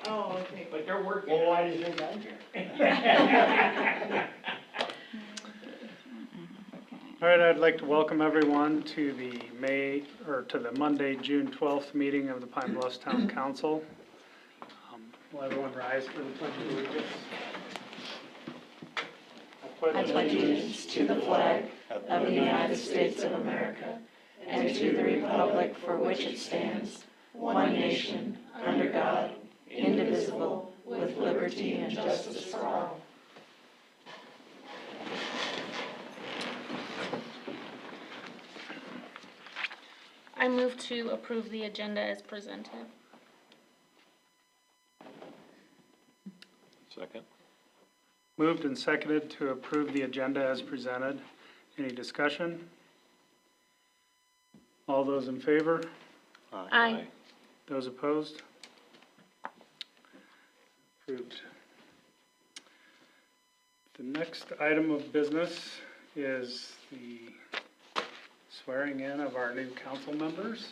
Oh, okay. But they're working. Well, why do you think I'm here? All right, I'd like to welcome everyone to the Monday, June 12th meeting of the Pine Bluffs Town Council. Will everyone rise for the pledge of allegiance? I pledge allegiance to the flag of the United States of America and to the republic for which it stands, one nation, under God, indivisible, with liberty and justice for all. I move to approve the agenda as presented. Second. Moved and seconded to approve the agenda as presented. Any discussion? All those in favor? Aye. Those opposed? Approved. The next item of business is the swearing in of our new council members.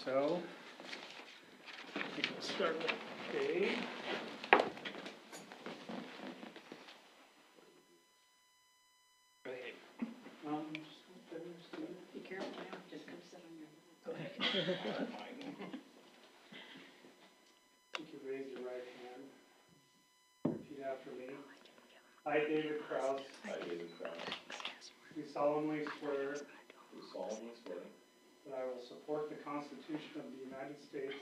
So, I think we'll start with Dave. Be careful now, just come sit on your. You can raise your right hand. Repeat after me. I, David Kraus, I, David Crown, do solemnly swear do solemnly swear that I will support the Constitution of the United States,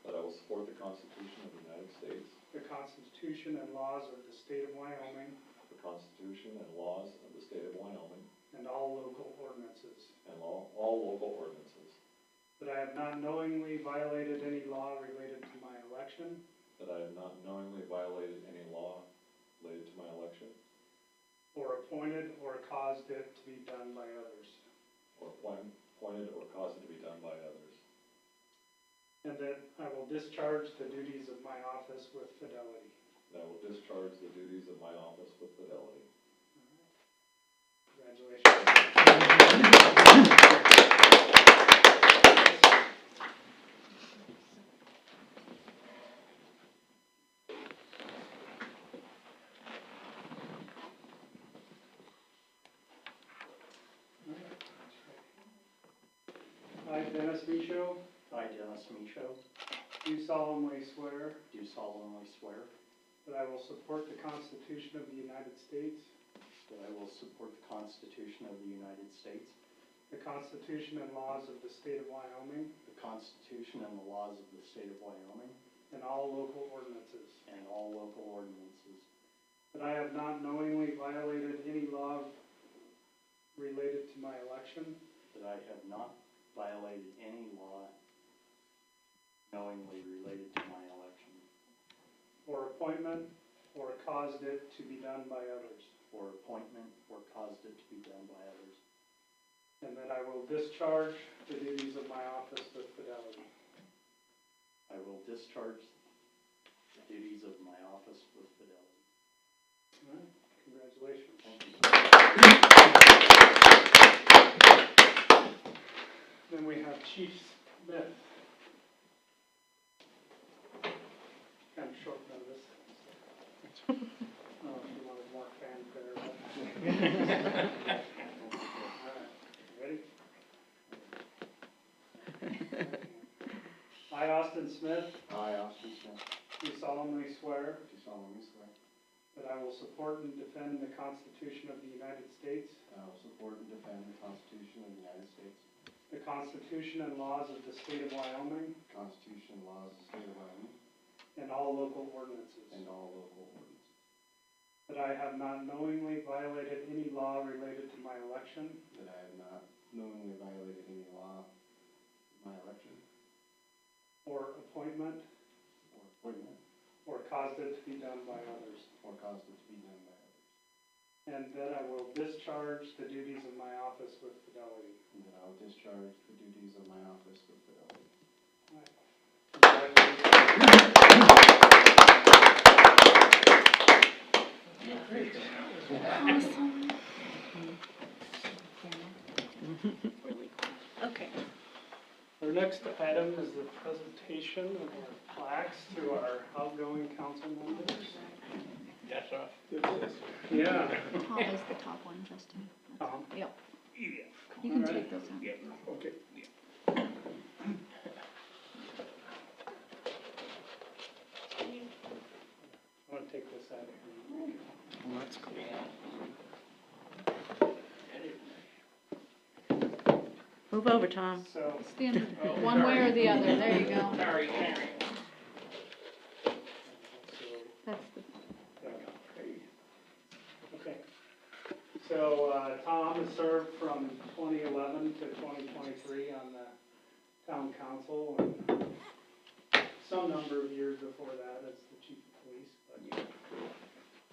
that I will support the Constitution of the United States, the Constitution and laws of the state of Wyoming, the Constitution and laws of the state of Wyoming, and all local ordinances, and all local ordinances, that I have not knowingly violated any law related to my election, that I have not knowingly violated any law related to my election, or appointed or caused it to be done by others, or appointed or caused it to be done by others, and that I will discharge the duties of my office with fidelity. that I will discharge the duties of my office with fidelity. Congratulations. I, Dennis Michaud, I, Dennis Michaud, do solemnly swear do solemnly swear that I will support the Constitution of the United States, that I will support the Constitution of the United States, the Constitution and laws of the state of Wyoming, the Constitution and the laws of the state of Wyoming, and all local ordinances, and all local ordinances, that I have not knowingly violated any law related to my election, that I have not violated any law knowingly related to my election, or appointment, or caused it to be done by others, or appointment, or caused it to be done by others, and that I will discharge the duties of my office with fidelity. I will discharge the duties of my office with fidelity. All right, congratulations. Thank you. Then we have Chief Smith. Kind of short notice. I don't know if you wanted more fanfare. All right, ready? I, Austin Smith, I, Austin Smith, do solemnly swear do solemnly swear that I will support and defend the Constitution of the United States, that I will support and defend the Constitution of the United States, the Constitution and laws of the state of Wyoming, the Constitution and laws of the state of Wyoming, and all local ordinances, and all local ordinances, that I have not knowingly violated any law related to my election, that I have not knowingly violated any law in my election, or appointment, or appointment, or caused it to be done by others, or caused it to be done by others, and that I will discharge the duties of my office with fidelity. and that I will discharge the duties of my office with fidelity. Okay. Our next item is the presentation of our plaques to our outgoing council members. That's us. Yeah. Tom is the top one, Justin. Tom? Yep. Yeah. You can take those out. Yeah, okay. I want to take this out of here. Well, that's cool. Move over, Tom. So, Stand one way or the other, there you go. Sorry, Henry. That's the, okay. So, Tom has served from 2011 to 2023 on the town council, and some number of years before that as the chief of police. But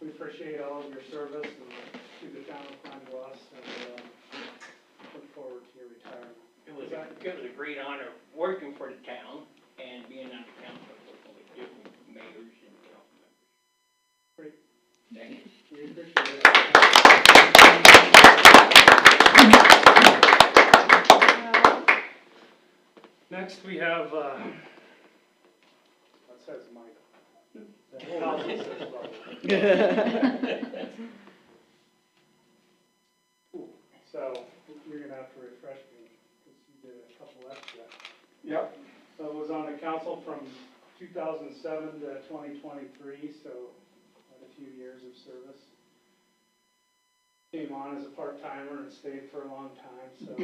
we appreciate all of your service and to the town of Pine Bluffs, and look forward to your retirement. It was a great honor working for the town and being on the council, working with different mayors and council members. Great. Thank you. We appreciate it. Next, we have, what says Michael? The house says Bubba. So, you're gonna have to refresh me, because you did a couple extra. Yep. So it was on the council from 2007 to 2023, so quite a few years of service. Came on as a part-timer and stayed for a long time, so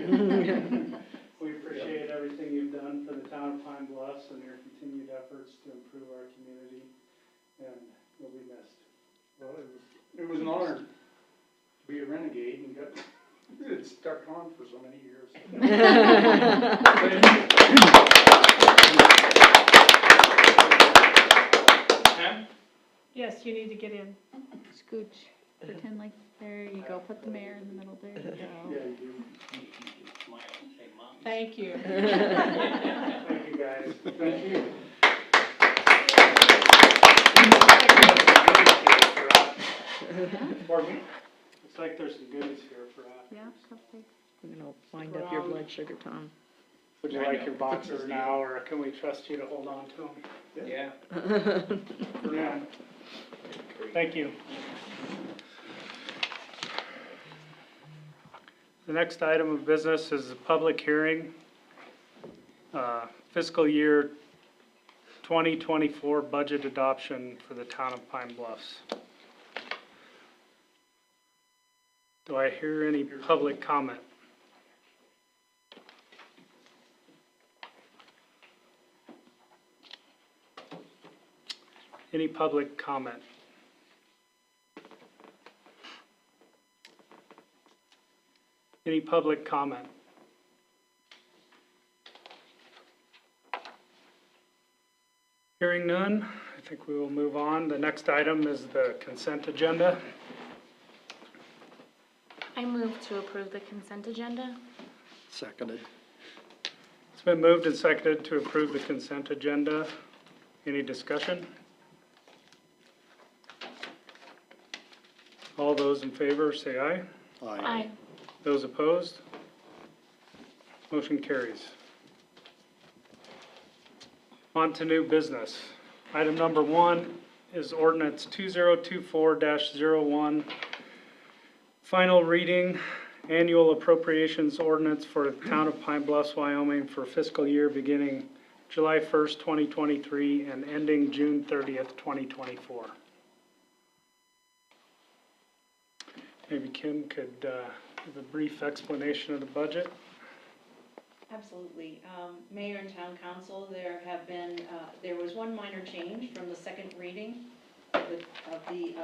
we appreciate everything you've done for the town of Pine Bluffs and your continued efforts to improve our community, and you'll be missed. Well, it was an honor to be a renegade and it stuck on for so many years. Yes, you need to get in. scooch, pretend like, there you go, put the mayor in the middle, there you Yeah, go. you do. Smile and say, Mom. Thank you. Thank you, guys. Thank you. Pardon me? Looks like there's some goodies here for after. Yeah, cupcake. I'm gonna wind up your blood sugar, Tom. Would you like your boxes now, or can we trust you to hold on to them? Yeah. For now. Thank you. The next item of business is a public hearing, fiscal year 2024 budget adoption for the town of Pine Bluffs. Do I hear any public comment? Any public comment? Any public comment? Hearing none, I think we will move on. The next item is the consent agenda. I move to approve the consent agenda. Seconded. It's been moved and seconded to approve the consent agenda. Any discussion? All those in favor say aye. Aye. Those opposed? Motion carries. On to new business. Item number 1 is ordinance 2024-01. Final reading, annual appropriations ordinance for the town of Pine Bluffs, Wyoming for fiscal year beginning July 1st, 2023 and ending June 30th, 2024. Maybe Kim could give a brief explanation of the budget. Absolutely. Mayor and Town Council, there was one minor change from the second reading of the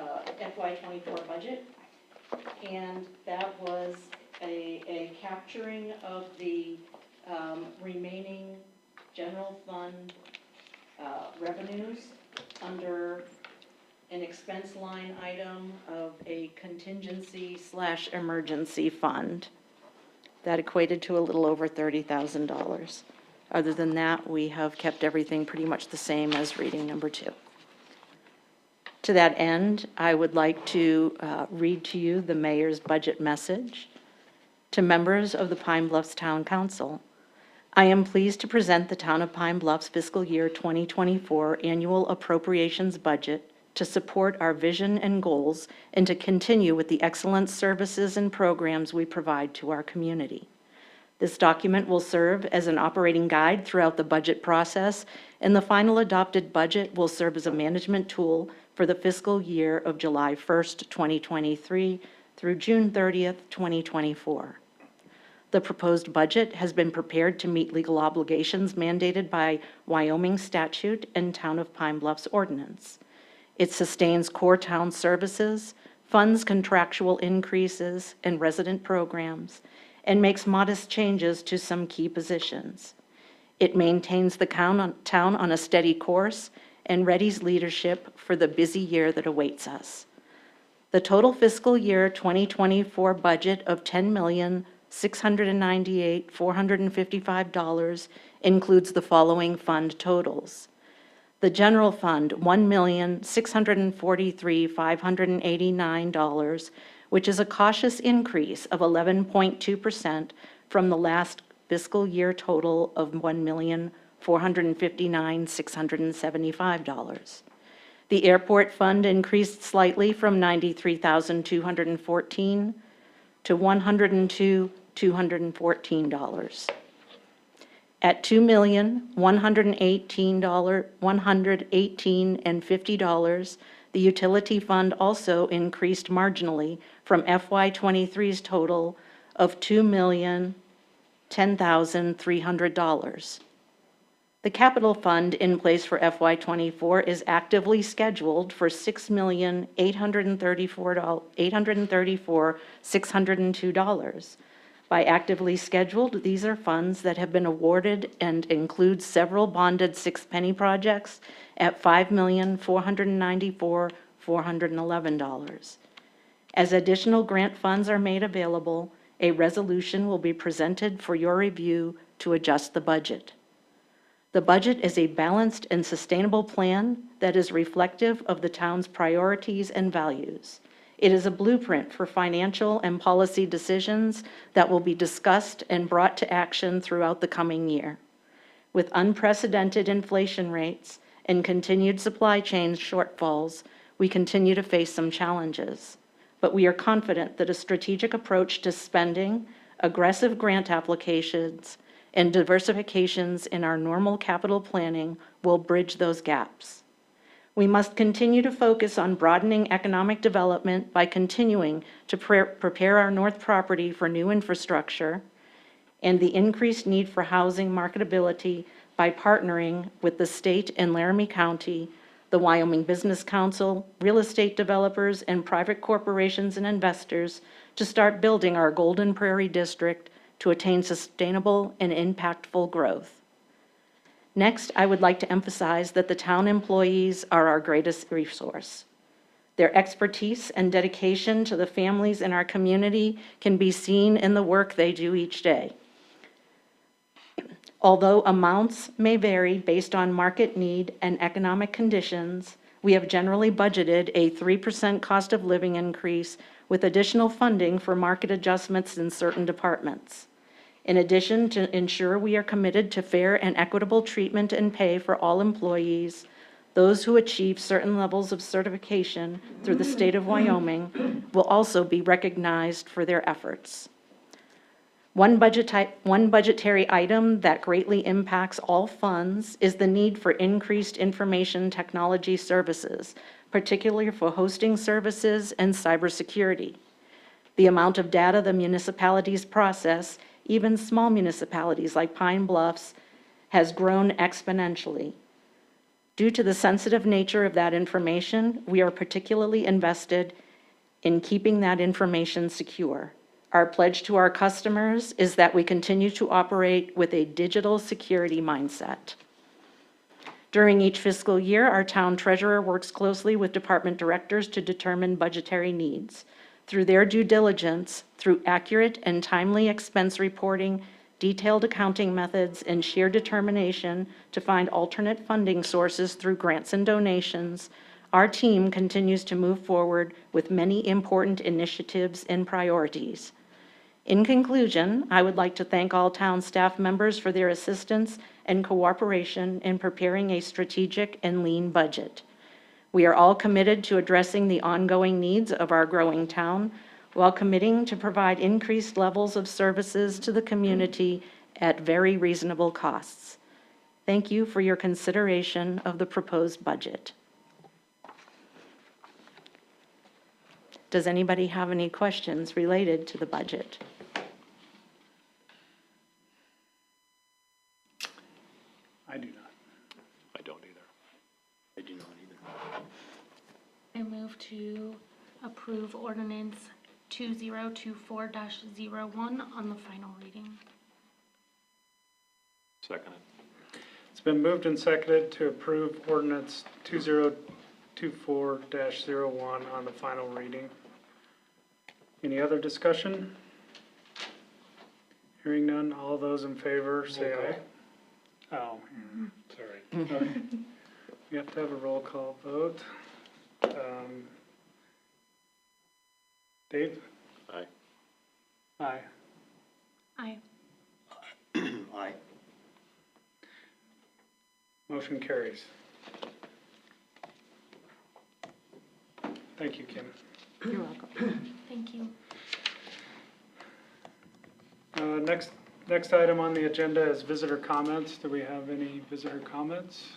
FY '24 budget, and that was a capturing of the remaining general fund revenues under an expense line item of a contingency/emergency fund. That equated to a little over $30,000. Other than that, we have kept everything pretty much the same as reading number 2. To that end, I would like to read to you the mayor's budget message to members of the Pine Bluffs Town Council I am pleased to present the Town of Pine Bluff's fiscal year 2024 annual appropriations budget to support our vision and goals and to continue with the excellent services and programs we provide to our community. This document will serve as an operating guide throughout the budget process, and the final adopted budget will serve as a management tool for the fiscal year of July 1st, 2023 through June 30th, 2024. The proposed budget has been prepared to meet legal obligations mandated by Wyoming statute and Town of Pine Bluff's ordinance. It sustains core town services, funds contractual increases and resident programs, and makes modest changes to some key positions. It maintains the town on a steady course and readies leadership for the busy year that awaits us. The total fiscal year 2024 budget of $10,698,455 includes the following fund totals. The general fund, $1,643,589, which is a cautious increase of 11.2% from the last fiscal year total of $1,459,675. The airport fund increased slightly from $93,214 to $102,214. At $2,118,118.50, the utility fund also increased marginally from FY23's total of $2,010,300. The capital fund in place for FY24 is actively scheduled for $6,834,602. By actively scheduled, these are funds that have been awarded and include several bonded six-penny projects at $5,494,411. As additional grant funds are made available, a resolution will be presented for your review to adjust the budget. The budget is a balanced and sustainable plan that is reflective of the town's priorities and values. It is a blueprint for financial and policy decisions that will be discussed and brought to action throughout the coming year. With unprecedented inflation rates and continued supply chain shortfalls, we continue to face some challenges. But we are confident that a strategic approach to spending, aggressive grant applications, and diversifications in our normal capital planning will bridge those gaps. We must continue to focus on broadening economic development by continuing to prepare our north property for new infrastructure and the increased need for housing marketability by partnering with the state and Laramie County, the Wyoming Business Council, real estate developers, and private corporations and investors to start building our Golden Prairie District to attain sustainable and impactful growth. Next, I would like to emphasize that the town employees are our greatest resource. Their expertise and dedication to the families in our community can be seen in the work they do each day. Although amounts may vary based on market need and economic conditions, we have generally budgeted a 3% cost of living increase with additional funding for market adjustments in certain departments. In addition, to ensure we are committed to fair and equitable treatment and pay for all employees, those who achieve certain levels of certification through the state of Wyoming will also be recognized for their efforts. One budgetary item that greatly impacts all funds is the need for increased information technology services, particularly for hosting services and cybersecurity. The amount of data the municipalities process, even small municipalities like Pine Bluffs, has grown exponentially. Due to the sensitive nature of that information, we are particularly invested in keeping that information secure. Our pledge to our customers is that we continue to operate with a digital security mindset. During each fiscal year, our town treasurer works closely with department directors to determine budgetary needs. Through their due diligence, through accurate and timely expense reporting, detailed accounting methods, and sheer determination to find alternate funding sources through grants and donations, our team continues to move forward with many important initiatives and priorities. In conclusion, I would like to thank all town staff members for their assistance and cooperation in preparing a strategic and lean budget. We are all committed to addressing the ongoing needs of our growing town while committing to provide increased levels of services to the community at very reasonable costs. Thank you for your consideration of the proposed budget. Does anybody have any questions related to the budget? I do not. I don't either. I do not either. I move to approve ordinance 2024-01 on the final reading. Second. It's been moved and seconded to approve ordinance 2024-01 on the final reading. Any other discussion? Hearing none, all those in favor say aye. Oh, sorry. We have to have a roll call vote. Dave? Aye. Aye. Aye. Aye. Motion carries. Thank you, Kim. You're welcome. Thank you. Next item on the agenda is visitor comments. Do we have any visitor comments?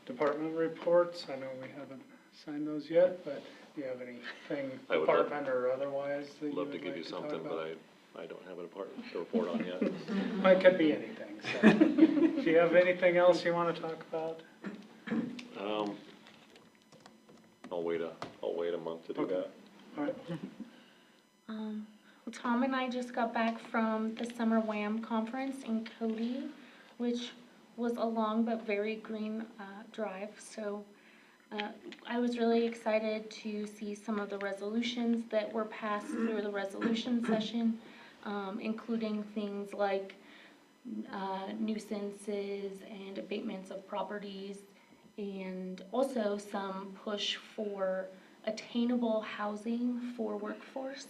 Department reports, I know we haven't signed those yet, but do you have anything I would love- department or otherwise that you Love would to give like you to talk something, about? but I don't have a department to report on yet. Well, it could be anything, so. Do you have anything else you want to talk about? I'll wait a month to do Okay. that. All right, Well, Tom and I just got back from the Summer WHAM conference in Cody, which was a long but very green drive. So I was really excited to see some of the resolutions that were passed through the resolution session, including things like nuisances and abatements of properties, and also some push for attainable housing for workforce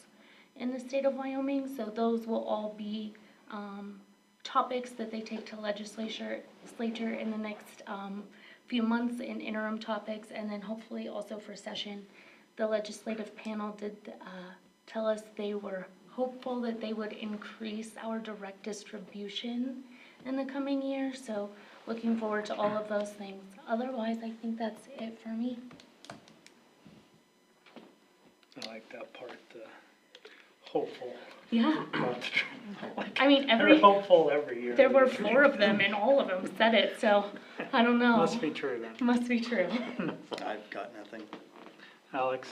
in the state of Wyoming. So those will all be topics that they take to legislature in the next few months, in interim topics, and then hopefully also for session. The legislative panel did tell us they were hopeful that they would increase our direct distribution in the coming year, so looking forward to all of those things. Otherwise, I think that's it for me. I like that part, hopeful. Yeah, Not- I mean, They're hopeful every year. there were 4 of them and all of them said it, so I don't know. Must be true then. Must be true. I've got nothing. Alex?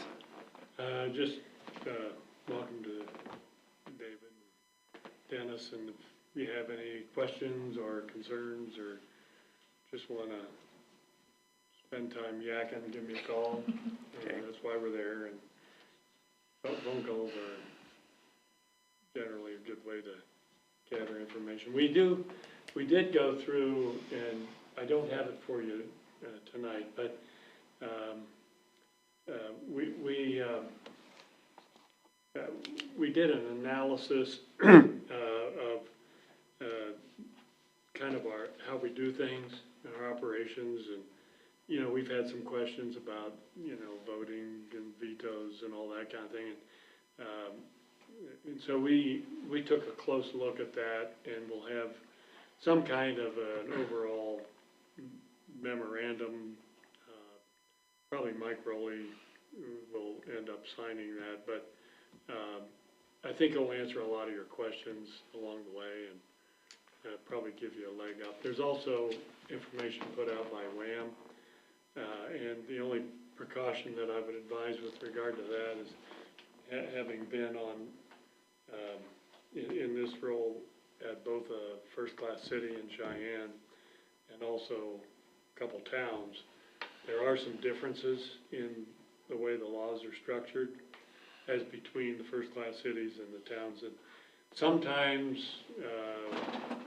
Just, welcome to David, Dennis, and if you have any questions or concerns, or just wanna spend time yakking, give me a call. Okay. That's why we're there, and phone calls are generally a good way to gather information. We did go through, and I don't have it for you tonight, but we did an analysis of kind of how we do things in our operations, and we've had some questions about voting and vetoes and all that kind of thing, and so we took a close look at that, and we'll have some kind of an overall memorandum. Probably Mike Rowley will end up signing that, but I think it'll answer a lot of your questions along the way, and probably give you a leg up. There's also information put out by WHAM, and the only precaution that I would advise with regard to that is having been on in this role at both a first-class city in Cheyenne and also a couple towns, there are some differences in the way the laws are structured as between the first-class cities and the towns. And sometimes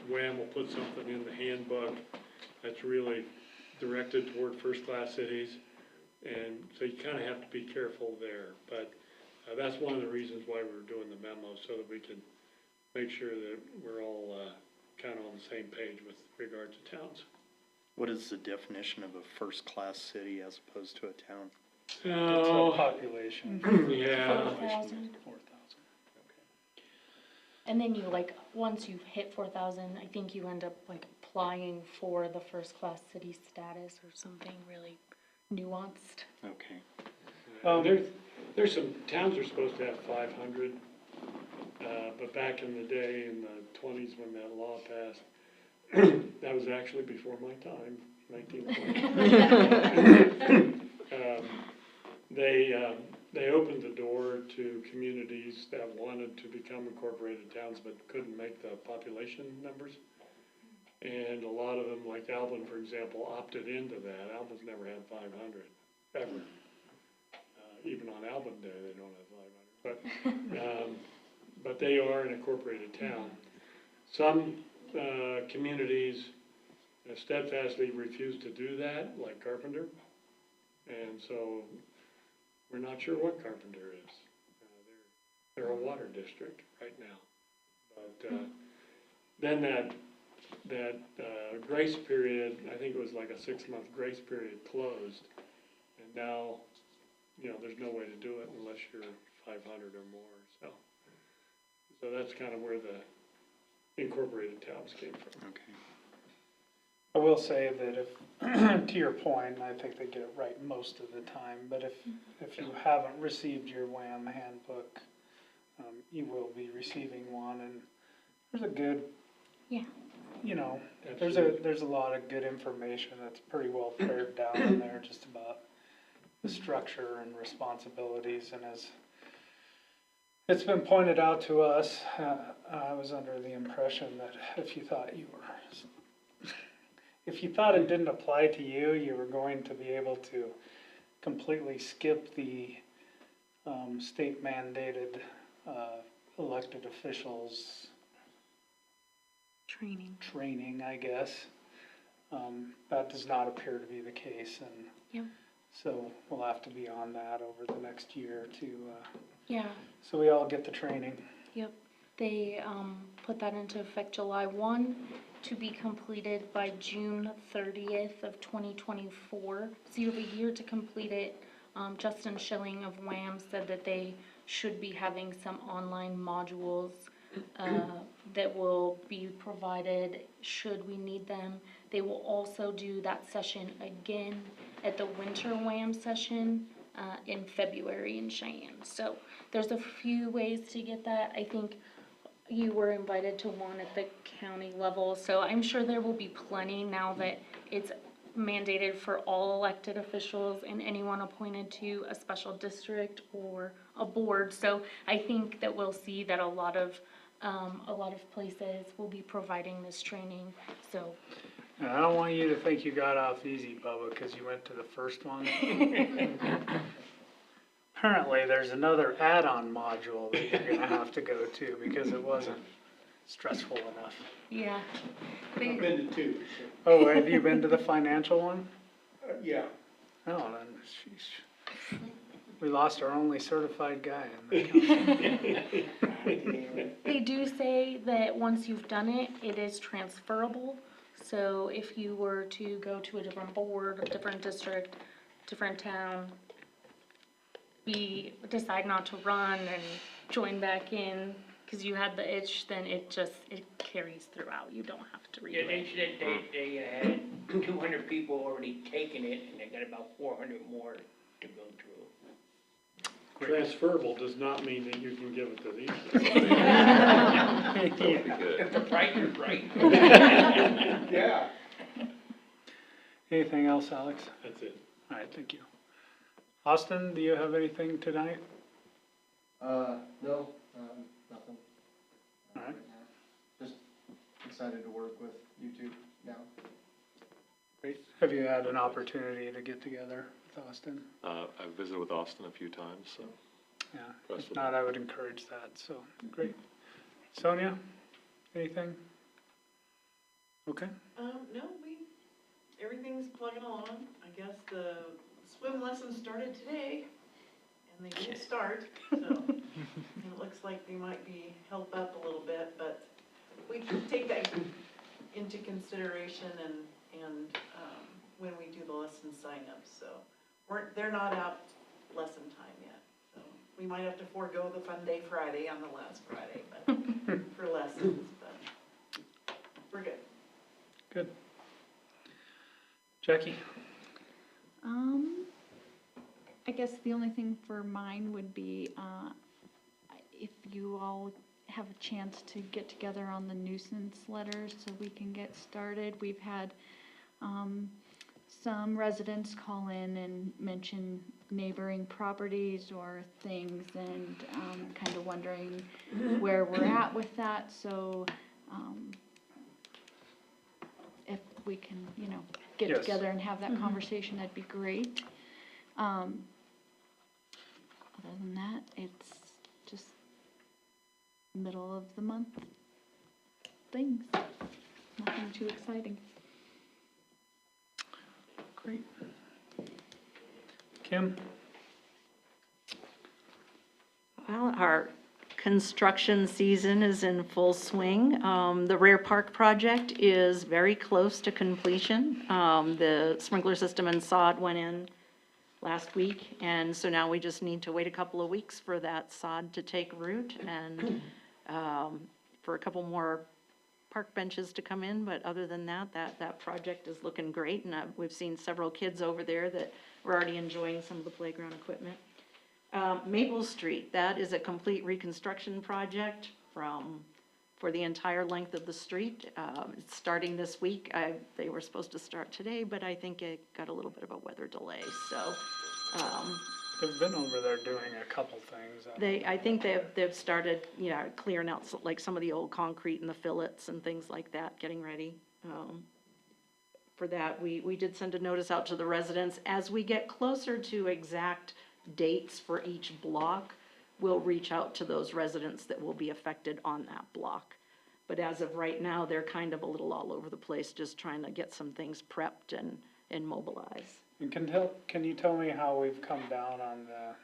WHAM will put something in the handbook that's really directed toward first-class cities, And so you kinda have to be careful there, but, that's one of the reasons why we're doing the memo, so that we can make sure that we're all, kinda on the same page with regard to towns. What is the definition of a first-class city as opposed to a town? It's a Oh, population. yeah, 4,000. 4,000. And then you like, once you've hit 4,000, I think you end up like applying for the first-class city status or something really nuanced. Okay. There's some, towns are supposed to have 500, but back in the day, in the 20s when that law passed, that was actually before my time, 1920. They opened the door to communities that wanted to become incorporated towns but couldn't make the population numbers. And a lot of them, like Alvin, for example, opted into that. Alvin's never had 500, ever. Even on Alvin Day, they don't have 500. But they are an incorporated town. Some communities steadfastly refuse to do that, like Carpenter. And so we're not sure what Carpenter is. They're a water district right now. But then that grace period, I think it was like a 6-month grace period, closed. And now, there's no way to do it unless you're 500 or more. So that's kind of where the incorporated towns came from. Okay. I will say that if, to your point, and I think they get it right most of the time, but if you haven't received your WHAM handbook, you will be receiving one, and there's a good, Yeah. there's a lot of good information that's pretty well pared down in there, just about the structure and responsibilities, and as it's been pointed out to us, I was under the impression that if you thought it didn't apply to you, you were going to be able to completely skip the state mandated elected officials training, I guess. That does not appear to be the case, and Yep. so we'll have to be on that over the next year to, Yeah. so we all get the training. Yep, they put that into effect July 1 to be completed by June 30th of 2024. So you have a year to complete it. Justin Schilling of WHAM said that they should be having some online modules that will be provided should we need them. They will also do that session again at the winter WHAM session in February in Cheyenne. So there's a few ways to get that. I think you were invited to one at the county level, so I'm sure there will be plenty now that it's mandated for all elected officials and anyone appointed to a special district or a board. So I think that we'll see that a lot of places will be providing this training, so. And I don't want you to think you got off easy, Bubba, because you went to the first one. Apparently, there's another add-on module that you're gonna have to go to because it wasn't stressful enough. Yeah. I've been to 2. Oh, have you been to the financial one? Yeah. Oh, then, sheesh. We lost our only certified guy in the council. They do say that once you've done it, it is transferable. So if you were to go to a different board, a different district, different town, decide not to run and join back in because you had the itch, then it carries throughout. You don't have to redo Yeah, they it. said they had 200 people already taken it, and they got about 400 more to go through. Transferable does not mean that you can give it to these. If the price is right. Yeah. Anything else, Alex? That's it. All right, thank you. Austin, do you have anything tonight? No, nothing. All right. Just excited to work with you two now. Great. Have you had an opportunity to get together with Austin? I've visited with Austin a few times, so. Yeah, Impressed if with not, I would encourage that, so, great. Sonia, anything? Okay, No, everything's plugging along. I guess the swim lessons started today, and they did start, so it looks like they might be held up a little bit, but we can take that into consideration and when we do the lesson sign-ups, so they're not out lesson time yet, so we might have to forego the Fun Day Friday on the last Friday, but for lessons, but we're good. Good. Jackie? I guess the only thing for mine would be, if you all have a chance to get together on the nuisance letters so we can get started. We've had, some residents call in and mention neighboring properties or things and, kind of wondering where we're at with that, so, if we can, get Yes. together and have that conversation, that'd be great. Other than that, it's just middle of the month things. Nothing too exciting. Great. Kim? Well, our construction season is in full swing. The Rare Park project is very close to completion. The sprinkler system and sod went in last week, and so now we just need to wait a couple of weeks for that sod to take root and for a couple more park benches to come in, but other than that project is looking great, and we've seen several kids over there that were already enjoying some of the playground equipment. Maple Street, that is a complete reconstruction project for the entire length of the street. It's starting this week. They were supposed to start today, but I think it got a little bit of a weather delay, so. They've been over there doing a couple things. I think they've started, clearing out like some of the old concrete and the fillets and things like that, getting ready. For that, we did send a notice out to the residents. As we get closer to exact dates for each block, we'll reach out to those residents that will be affected on that block. But as of right now, they're kind of a little all over the place, just trying to get some things prepped and mobilized. And can you tell me how we've come down on the,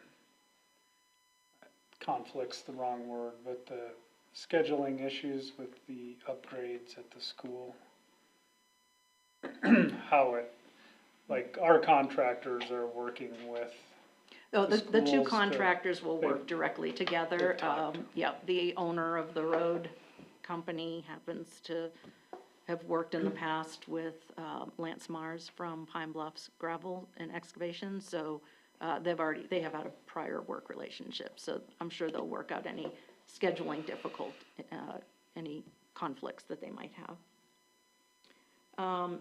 conflict's the wrong word, but the scheduling issues with the upgrades at the school? How our contractors are working with The two schools contractors will work they've- directly together. The owner of the road company happens to have worked in the past with Lance Mars from Pine Bluffs Gravel and Excavation, so they have had a prior work relationship, so I'm sure they'll work out any scheduling any conflicts that they might have.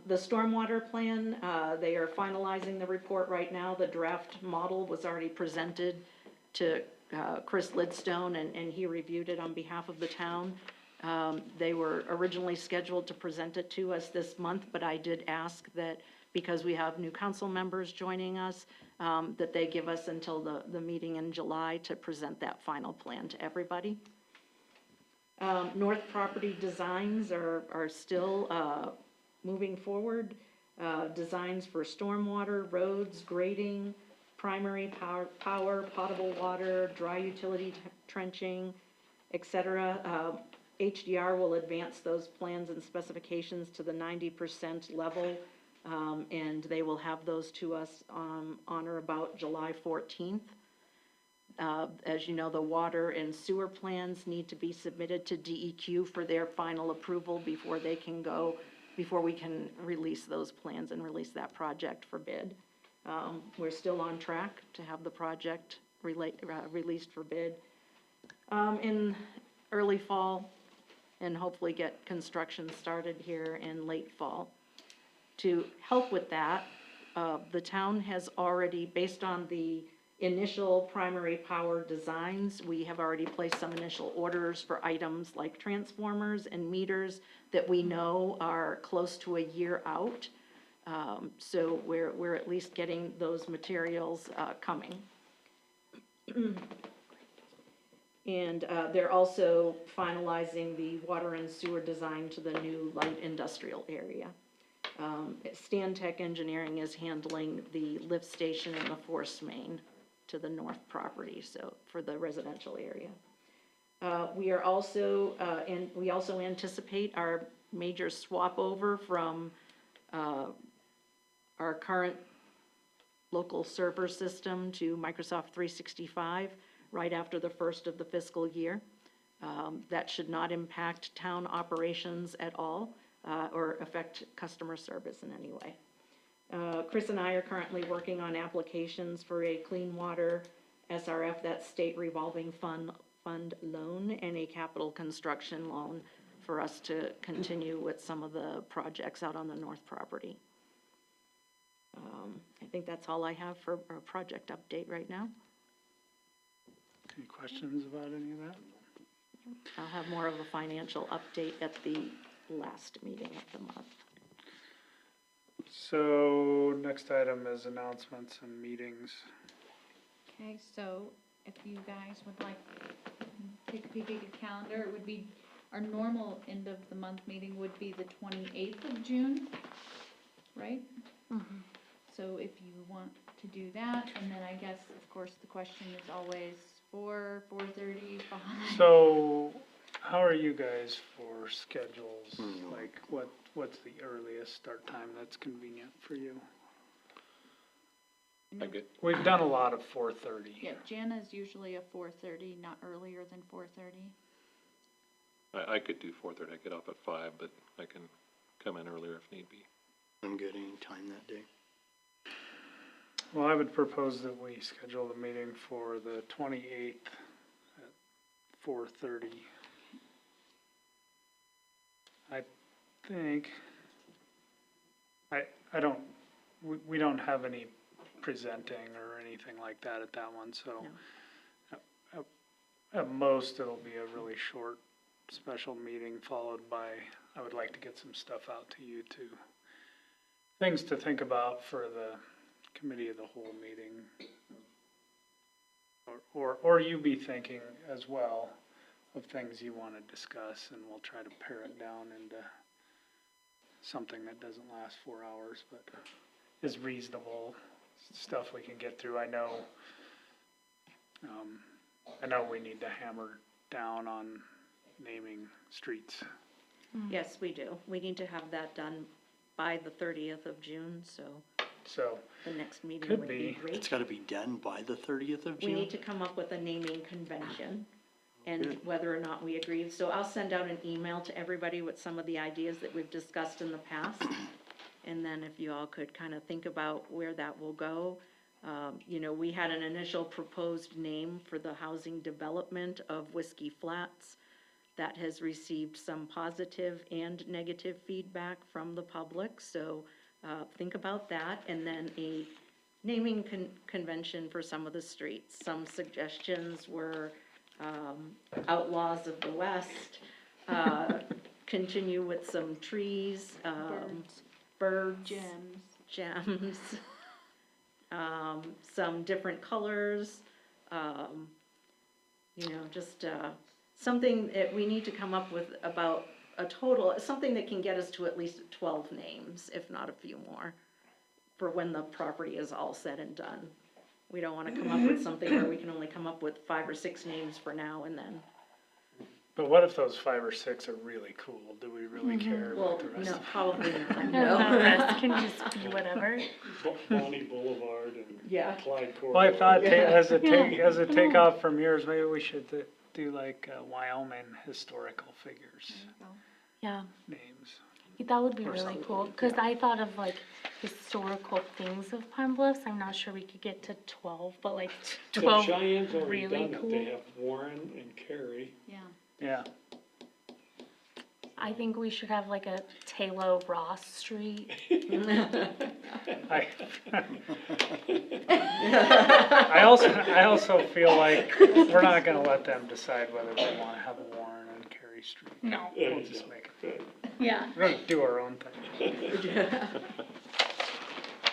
The stormwater plan, they are finalizing the report right now. The draft model was already presented to Chris Lidstone, and he reviewed it on behalf of the town. They were originally scheduled to present it to us this month, but I did ask that because we have new council members joining us, that they give us until the meeting in July to present that final plan to everybody. North property designs are still moving forward. Designs for stormwater, roads, grading, primary power, potable water, dry utility trenching, etc. HDR will advance those plans and specifications to the 90% level, and they will have those to us on or about July 14th. As you know, the water and sewer plans need to be submitted to DEQ for their final approval before we can release those plans and release that project for bid. We're still on track to have the project released for bid in early fall, and hopefully get construction started here in late fall. To help with that, the town has already, based on the initial primary power designs, we have already placed some initial orders for items like transformers and meters that we know are close to a year out. So we're at least getting those materials coming. And they're also finalizing the water and sewer design to the new light industrial area. Stantec Engineering is handling the lift station and the force main to the north property, so for the residential area. We are also, and we also anticipate our major swap over from our current local server system to Microsoft 365 right after the first of the fiscal year. That should not impact town operations at all or affect customer service in any way. Chris and I are currently working on applications for a clean water SRF, that's state revolving fund loan, and a capital construction loan for us to continue with some of the projects out on the north property. I think that's all I have for a project update right now. Any questions about any of that? I'll have more of a financial update at the last meeting of the month. So next item is announcements and meetings. Okay, so if you guys would like to take a peek at the calendar, it would be, our normal end of the month meeting would be the 28th of June, right? Mm-hmm. So if you want to do that, and then I guess, of course, the question is always 4:30, 5. So how are you guys for schedules? Like what's the earliest start time that's convenient for you? I get, We've done a lot of 4:30. Yeah, Jana's usually a 4:30, not earlier than 4:30. I could do 4:30, I get off at 5, but I can come in earlier if need be. I'm good any time that day. Well, I would propose that we schedule the meeting for the 28th at 4:30. I think, I don't, we don't have any presenting or anything like that at that one, so at most it'll be a really short special meeting followed by, I would like to get some stuff out to you too. Things to think about for the committee of the whole meeting. Or you be thinking as well of things you want to discuss, and we'll try to pare it down into something that doesn't last 4 hours, but is reasonable stuff we can get through. I know we need to hammer down on naming streets. Yes, we do. We need to have that done by the 30th of June, So the next meeting Could would be. be great. It's gotta be done by the 30th of We June? need to come up with a naming convention and Good. whether or not we agree. So I'll send out an email to everybody with some of the ideas that we've discussed in the past. And then if you all could kind of think about where that will go. We had an initial proposed name for the housing development of Whiskey Flats. That has received some positive and negative feedback from the public, so think about that. And then a naming convention for some of the streets. Some suggestions were Outlaws of the West, continue with some trees, birds, gems, some different colors, just something that we need to come up with about a total, something that can get us to at least 12 names, if not a few more, for when the property is all said and done. We don't want to come up with something where we can only come up with 5 or 6 names for now and then. But what if those 5 or 6 are really cool? Do we really care Well, about the rest? no, probably not, The no. rest can just be whatever. Bonnie Boulevard and Yeah. Clyde Corridor. Well, I thought as a takeoff from yours, maybe we should do like Wyoming historical figures Yeah, names. that would be Or really something, cool, because I thought of like historical things of Pine Bluffs. I'm not sure we could get to 12, but like But 12 Cheyenne's already really done it. They cool. have Warren and Carey. Yeah. Yeah. I think we should have like a Taylor Ross Street. I also feel like we're not gonna let them decide whether they wanna have Warren and Carey Street. No. We'll just make it. Yeah. We're gonna do our own thing.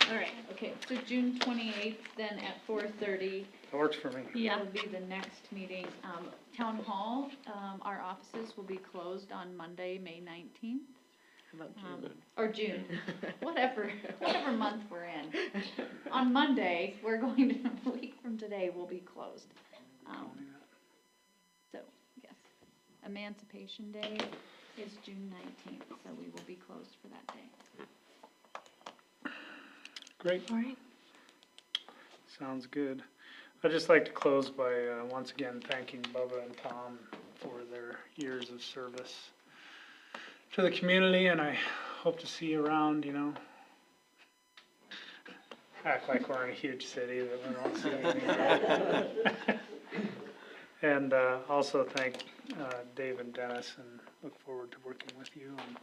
All right, okay, so June 28th, then at 4:30. That works for me. Yeah. Will be the next meeting. Town Hall, our offices will be closed on Monday, May 19th. or June, whatever month we're in. On Monday, we're going to, a week from today, we'll be closed. So, yes, Emancipation Day is June 19th, so we will be closed for that day. Great, All right. sounds good. I'd just like to close by, once again, thanking Bubba and Tom for their years of service to the community, and I hope to see you around, you know. Act like we're in a huge city that we don't see anymore. And also thank Dave and Dennis, and look forward to working with you on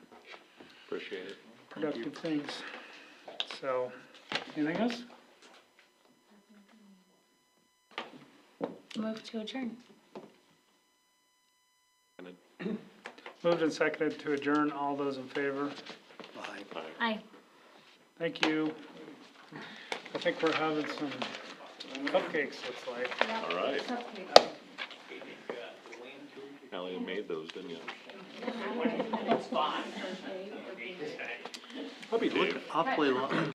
Appreciate it. productive things. So, anything else? Move to adjourn. Moved and seconded to adjourn. All those in favor? Aye. Thank you. I think we're having some cupcakes, looks like. All right. Allie made those, didn't you? It's fine. Probably Dave. Awfully long.